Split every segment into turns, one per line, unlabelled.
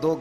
2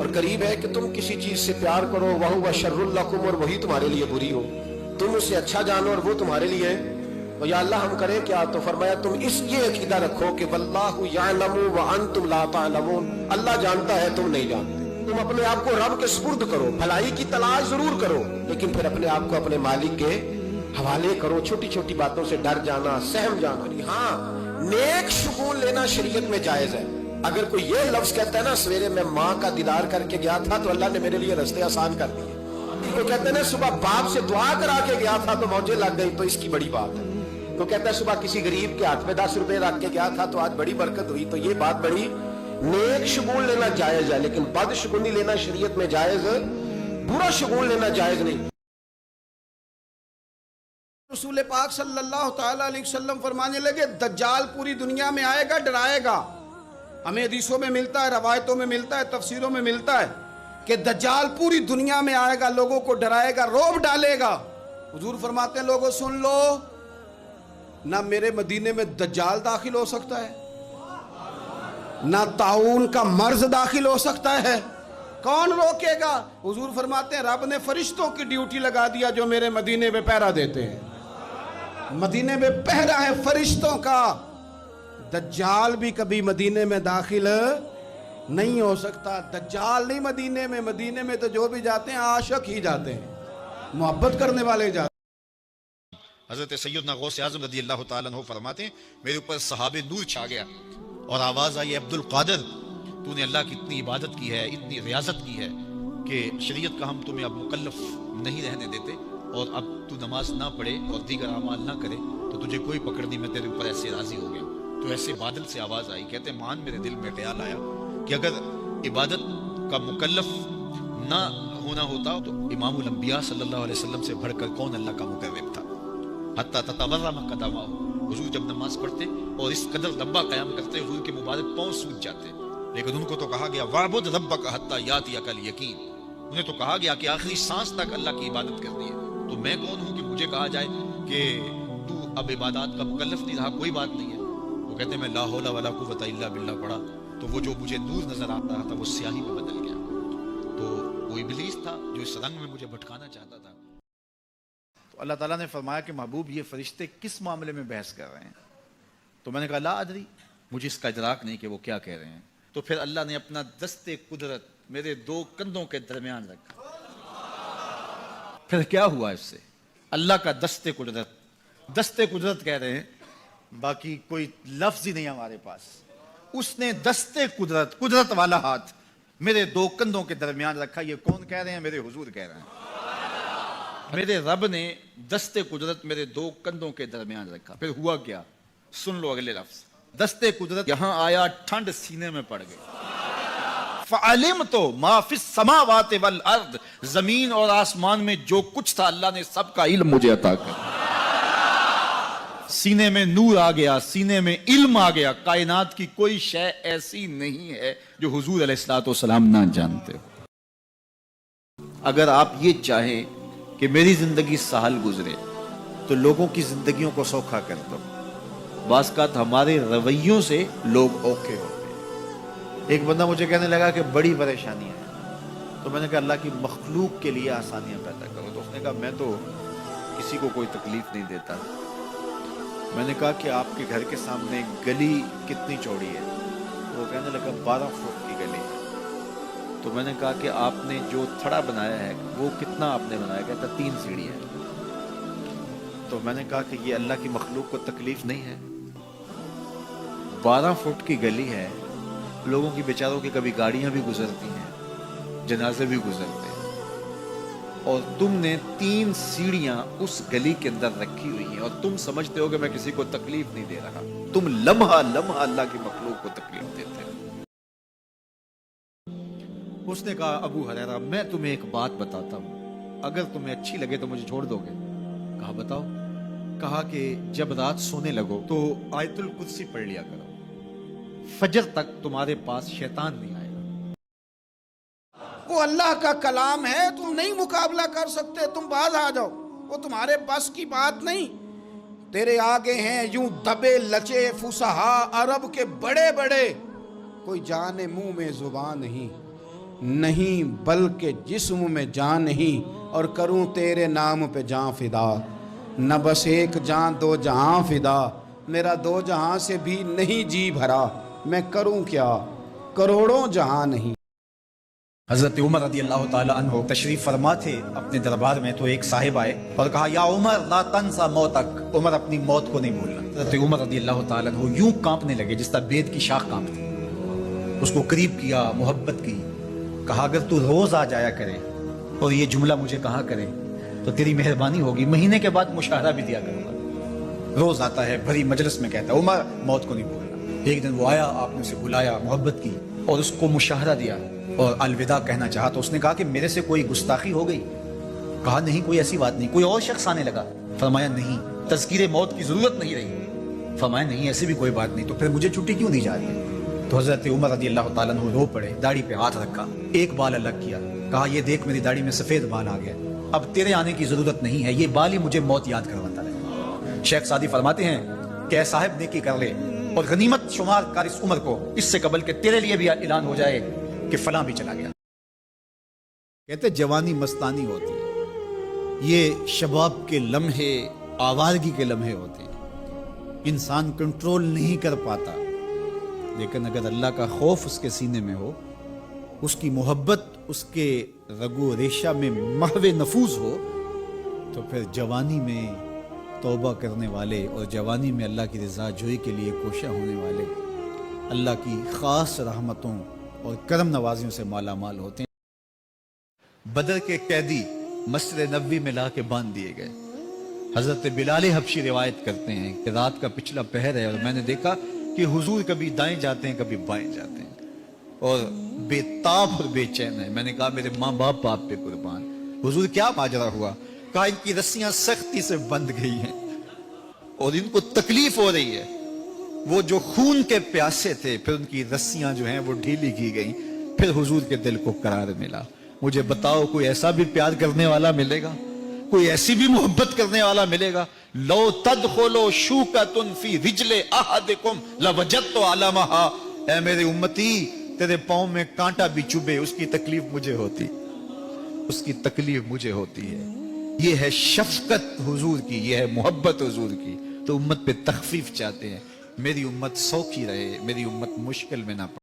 اور قریب ہے کہ تم کسی چیز سے پیار کرو وَهُوَ شَرٌّ لَكُمْ، اور وہی تمہارے لیے بری ہو، تم اسے اچھا جانو اور وہ تمہارے لیے، تو یا اللہ ہم کریں کیا؟ تو فرمایا تم اس یہ عقیدہ رکھو کہ وَاللَّهُ يَعْلَمُ وَأَنْتُمْ لَا تَعْلَمُونَ، اللہ جانتا ہے تم نہیں جانتے۔ تم اپنے آپ کو رب کے سپرد کرو، بھلائی کی تلاش ضرور کرو، لیکن پھر اپنے آپ کو اپنے مالک کے حوالے کرو۔ چھوٹی چھوٹی باتوں سے ڈر جانا، سہم جانا نہیں۔ ہاں نیک شگون لینا شریعت میں جائز ہے۔ اگر کوئی یہ لفظ کہتا ہے نا سویرے میں ماں کا دیدار کر کے گیا تھا تو اللہ نے میرے لیے رستے آسان کر دیے، کوئی کہتے ہیں نا صبح باپ سے دعا کرا کے گیا تھا تو موجیں لگ گئی، تو اس کی بڑی بات ہے۔ تو کہتا ہے صبح کسی غریب کے ہاتھ میں 10 روپے رکھ کے گیا تھا تو آج بڑی برکت ہوئی، تو یہ بات بڑی۔ نیک شگون لینا جائز ہے، لیکن بد شگونی لینا شریعت میں جائز، برا شگون لینا جائز نہیں۔
رسول پاک صلی اللہ تعالیٰ علیہ وسلم فرمانے لگے دجال پوری دنیا میں آئے گا، ڈرائے گا۔ ہمیں حدیثوں میں ملتا ہے، روایتوں میں ملتا ہے، تفسیروں میں ملتا ہے کہ دجال پوری دنیا میں آئے گا، لوگوں کو ڈرائے گا، رعب ڈالے گا۔ حضور فرماتے ہیں لوگوں سن لو، نہ میرے مدینے میں دجال داخل ہو سکتا ہے، نہ طاعون کا مرض داخل ہو سکتا ہے، کون روکے گا؟ حضور فرماتے ہیں رب نے فرشتوں کی ڈیوٹی لگا دیا جو میرے مدینے میں پہرا دیتے ہیں، مدینے میں پہرا ہے فرشتوں کا۔ دجال بھی کبھی مدینے میں داخل نہیں ہو سکتا۔ دجال نہیں مدینے میں، مدینے میں تو جو بھی جاتے ہیں عاشق ہی جاتے ہیں، محبت کرنے والے جاتے ہیں۔
حضرت سیدنا غوث اعظم رضی اللہ تعالیٰ عنہ فرماتے ہیں میرے اوپر صحاب نور چھا گیا اور آواز آئی عبد القادر تو نے اللہ کی اتنی عبادت کی ہے، اتنی ریاضت کی ہے کہ شریعت کا ہم تمہیں اب مکلف نہیں رہنے دیتے، اور اب تو نماز نہ پڑھے اور دیگر اعمال نہ کرے تو تجھے کوئی پکڑ نہیں، میں تیرے اوپر ایسے راضی ہو گیا۔ تو ایسے بادل سے آواز آئی، کہتے ہیں مان میرے دل میں خیال آیا کہ اگر عبادت کا مکلف نہ ہونا ہوتا تو امام الانبیاء صلی اللہ علیہ وسلم سے بڑھ کر کون اللہ کا مقرب تھا۔ حتی تتورم قدمہ، حضور جب نماز پڑھتے اور اس قدر لمبا قیام کرتے حضور کے مبارک پاؤں سوج جاتے، لیکن ان کو تو کہا گیا وَاعْبُدْ رَبَّكَ حَتَّى يَأْتِيَكَ الْيَقِينُ، انہیں تو کہا گیا کہ آخری سانس تک اللہ کی عبادت کرنی ہے۔ تو میں کون ہوں کہ مجھے کہا جائے کہ تو اب عبادات کا مکلف نہیں رہا؟ کوئی بات نہیں ہے۔ وہ کہتے ہیں میں لا حول ولا قوت الا باللہ پڑھا تو وہ جو مجھے نور نظر آتا رہا تھا وہ سیاہی میں بدل گیا۔ تو وہ ابلیس تھا جو اس رنگ میں مجھے بھٹکانا چاہتا تھا۔
تو اللہ تعالیٰ نے فرمایا کہ محبوب یہ فرشتے کس معاملے میں بحث کر رہے ہیں؟ تو میں نے کہا لا ادری، مجھے اس کا ادراک نہیں کہ وہ کیا کہہ رہے ہیں۔ تو پھر اللہ نے اپنا دست قدرت میرے 2 کندھوں کے درمیان رکھا۔ پھر کیا ہوا اس سے؟ اللہ کا دست قدرت کہہ رہے ہیں، باقی کوئی لفظ ہی نہیں ہمارے پاس۔ اس نے دست قدرت والا ہاتھ میرے 2 کندھوں کے درمیان رکھا۔ یہ کون کہہ رہے ہیں؟ میرے حضور کہہ رہے ہیں۔ میرے رب نے دست قدرت میرے 2 کندھوں کے درمیان رکھا۔ پھر ہوا کیا؟ سن لو اگلے لفظ۔ دست قدرت یہاں آیا، ٹھنڈ سینے میں پڑ گئی۔ فَعَلِمْتُ مَا فِي السَّمَاوَاتِ وَالْأَرْضِ، زمین اور آسمان میں جو کچھ تھا اللہ نے سب کا علم مجھے عطا کر۔ سینے میں نور آ گیا، سینے میں علم آ گیا۔ کائنات کی کوئی شے ایسی نہیں ہے جو حضور علیہ الصلوۃ والسلام نہ جانتے ہو۔ اگر آپ یہ چاہیں کہ میری زندگی سہل گزرے تو لوگوں کی زندگیوں کو سوکھا کر دو۔ بعض اوقات ہمارے رویوں سے لوگ اوکھے ہوتے ہیں۔ ایک بندہ مجھے کہنے لگا کہ بڑی پریشانی ہے، تو میں نے کہا اللہ کی مخلوق کے لیے آسانیاں پیدا کرو۔ تو اس نے کہا میں تو کسی کو کوئی تکلیف نہیں دیتا۔ میں نے کہا کہ آپ کے گھر کے سامنے گلی کتنی چوڑی ہے؟ وہ کہنے لگا 12 فٹ کی گلی ہے۔ تو میں نے کہا کہ آپ نے جو تھڑا بنایا ہے وہ کتنا آپ نے بنایا؟ کہتا 3 سیڑھیاں ہیں۔ تو میں نے کہا کہ یہ اللہ کی مخلوق کو تکلیف نہیں ہے؟ 12 فٹ کی گلی ہے، لوگوں کی بیچاروں کی کبھی گاڑیاں بھی گزرتی ہیں، جنازے بھی گزرتے ہیں، اور تم نے 3 سیڑھیاں اس گلی کے اندر رکھی ہوئی ہیں اور تم سمجھتے ہو کہ میں کسی کو تکلیف نہیں دے رہا۔ تم لمحہ لمحہ اللہ کی مخلوق کو تکلیف دیتے ہو۔ اس نے کہا ابو ہریرہ میں تمہیں ایک بات بتاتا ہوں، اگر تمہیں اچھی لگے تو مجھے چھوڑ دو گے؟ کہا بتاؤ۔ کہا کہ جب رات سونے لگو تو آیت الکرسی پڑھ لیا کرو، فجر تک تمہارے پاس شیطان نہیں آئے گا۔
وہ اللہ کا کلام ہے، تم نہیں مقابلہ کر سکتے، تم باز آ جاؤ، وہ تمہارے بس کی بات نہیں۔ تیرے آگے ہیں یوں دبے لچے فصحا عرب کے بڑے بڑے، کوئی جانے منہ میں زبان نہیں۔ نہیں بلکہ جسم میں جان نہیں، اور کروں تیرے نام پہ جان فدا، نہ بس ایک جان دو جہاں فدا، میرا دو جہاں سے بھی نہیں جی بھرا، میں کروں کیا کروڑوں جہاں نہیں۔
حضرت عمر رضی اللہ تعالی عنہ تشریف فرما تھے اپنے دربار میں، تو ایک صاحب آئے اور کہا یا عمر لا تنسا موتک، عمر اپنی موت کو نہیں بھولنا۔ حضرت عمر رضی اللہ تعالی عنہ یوں کانپنے لگے جس طرح بید کی شاخ کانپتی، اس کو قریب کیا، محبت کی، کہا اگر تو روز آ جایا کرے اور یہ جملہ مجھے کہا کرے تو تیری مہربانی ہوگی، مہینے کے بعد مشاہدہ بھی دیا کروں گا۔ روز آتا ہے، بھری مجلس میں کہتا ہے عمر موت کو نہیں بھولنا۔ ایک دن وہ آیا، آپ نے اسے بلایا، محبت کی اور اس کو مشاہدہ دیا اور الوداع کہنا چاہا، تو اس نے کہا کہ میرے سے کوئی گستاخی ہو گئی؟ کہا نہیں، کوئی ایسی بات نہیں۔ کوئی اور شخص آنے لگا؟ فرمایا نہیں، تذکیر موت کی ضرورت نہیں رہی۔ فرمایا نہیں، ایسی بھی کوئی بات نہیں، تو پھر مجھے چھٹی کیوں نہیں جا رہی ہے؟ تو حضرت عمر رضی اللہ تعالیٰ عنہ رو پڑے، داڑھی پہ ہاتھ رکھا، ایک بال الگ کیا، کہا یہ دیکھ میری داڑھی میں سفید بال آ گیا، اب تیرے آنے کی ضرورت نہیں ہے، یہ بال ہی مجھے موت یاد کرواتا رہے۔ شیخ سعدی فرماتے ہیں کہ اے صاحب نیکی کر لے اور غنیمت شمار کر اس عمر کو، اس سے قبل کہ تیرے لیے بھی اعلان ہو جائے کہ فلاں بھی چلا گیا۔ کہتے جوانی مستانی ہوتی ہے، یہ شباب کے لمحے آوارگی کے لمحے ہوتے ہیں، انسان کنٹرول نہیں کر پاتا، لیکن اگر اللہ کا خوف اس کے سینے میں ہو، اس کی محبت اس کے رگو ریشہ میں محو نفوذ ہو، تو پھر جوانی میں توبہ کرنے والے اور جوانی میں اللہ کی رضا جوئی کے لیے کوشاں ہونے والے اللہ کی خاص رحمتوں اور کرم نوازیوں سے مالا مال ہوتے ہیں۔ بدر کے قیدی مسجد نبوی میں لا کے باندھ دیے گئے۔ حضرت بلال حبشی روایت کرتے ہیں کہ رات کا پچھلا پہر ہے اور میں نے دیکھا کہ حضور کبھی دائیں جاتے ہیں کبھی بائیں جاتے ہیں اور بے تاب اور بے چین ہے۔ میں نے کہا میرے ماں باپ آپ پہ قربان، حضور کیا ماجرا ہوا؟ کہا ان کی رسیاں سختی سے بند گئی ہیں اور ان کو تکلیف ہو رہی ہے، وہ جو خون کے پیاسے تھے پھر ان کی رسیاں جو ہیں وہ ڈھیلی کی گئیں، پھر حضور کے دل کو قرار ملا۔ مجھے بتاؤ کوئی ایسا بھی پیار کرنے والا ملے گا؟ کوئی ایسی بھی محبت کرنے والا ملے گا؟ لو تدخلوا شوکۃ فی رجل احدکم لوجدت علمھا، اے میرے امتی تیرے پاؤں میں کانٹا بھی چبھے اس کی تکلیف مجھے ہوتی، اس کی تکلیف مجھے ہوتی ہے۔ یہ ہے شفقت حضور کی، یہ ہے محبت حضور کی۔ تو امت پہ تخفیف چاہتے ہیں، میری امت سوکھی رہے، میری امت مشکل میں نہ پڑے۔